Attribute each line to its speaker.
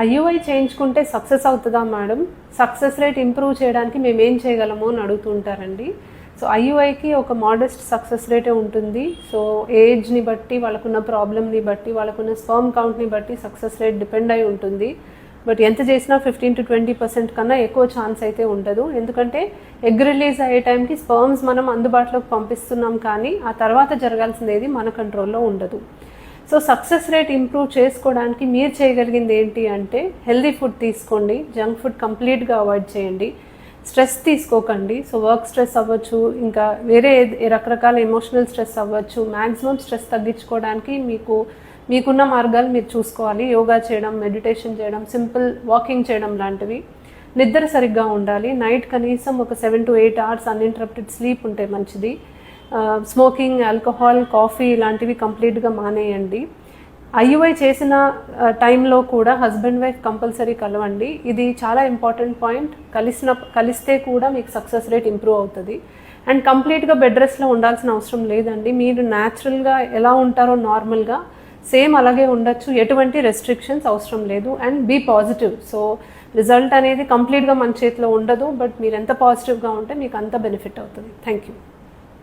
Speaker 1: IUI చేయించుకుంటే success అవుతుందా madam, success rate improve చేయడానికి మేము ఏం చేయగలము అని అడుగుతుంటారండి. సో ఐయుఐకి ఒక మోడెస్ట్ సక్సెస్ రేటే ఉంటుంది. సో ఏజ్ని బట్టి, వాళ్ళకున్న ప్రాబ్లమ్ని బట్టి, వాళ్ళకున్న స్పర్మ్ కౌంట్ని బట్టి సక్సెస్ రేట్ డిపెండ్ అయి ఉంటుంది. బట్ ఎంత చేసినా 15 to 20% కన్నా ఎక్కువ ఛాన్స్ అయితే ఉండదు. ఎందుకంటే ఎగ్ రిలీజ్ అయ్యే టైంకి స్పర్మ్స్ మనం అందుబాటులోకి పంపిస్తున్నాం, కానీ ఆ తర్వాత జరగాల్సింది మన కంట్రోల్లో ఉండదు. సో సక్సెస్ రేట్ ఇంప్రూవ్ చేసుకోవడానికి మీరు చేయగలిగింది ఏంటి అంటే హెల్దీ ఫుడ్ తీసుకోండి, జంక్ ఫుడ్ కంప్లీట్గా అవాయిడ్ చేయండి, స్ట్రెస్ తీసుకోకండి. సో వర్క్ స్ట్రెస్ అవ్వచ్చు, ఇంకా వేరే రకరకాల ఎమోషనల్ స్ట్రెస్ అవ్వచ్చు. మ్యాక్సిమం స్ట్రెస్ తగ్గించుకోవడానికి మీకున్న మార్గాలు మీరు చూసుకోవాలి. యోగా చేయడం, మెడిటేషన్ చేయడం, సింపుల్ వాకింగ్ చేయడం లాంటివి. నిద్ర సరిగ్గా ఉండాలి. నైట్ కనీసం ఒక 7 to 8 hours అన్ఇంటరప్టెడ్ స్లీప్ ఉంటే మంచిది. స్మోకింగ్, ఆల్కహాల్, కాఫీ ఇలాంటివి కంప్లీట్గా మానేయండి. ఐయుఐ చేసిన టైంలో కూడా హస్బెండ్ వైఫ్ కంపల్సరీ కలవండి. ఇది చాలా ఇంపార్టెంట్ పాయింట్. కలిస్తే కూడా మీకు సక్సెస్ రేట్ ఇంప్రూవ్ అవుతుంది. అండ్ కంప్లీట్గా బెడ్ రెస్ట్లో ఉండాల్సిన అవసరం లేదండి. మీరు న్యాచురల్గా ఎలా ఉంటారో నార్మల్గా సేమ్ అలాగే ఉండొచ్చు. ఎటువంటి రెస్ట్రిక్షన్స్ అవసరం లేదు. And be positive. So result అనేది కంప్లీట్గా మన చేతిలో ఉండదు, బట్ మీరు ఎంత పాజిటివ్గా ఉంటే మీకు అంత బెనిఫిట్ అవుతుంది. Thank you.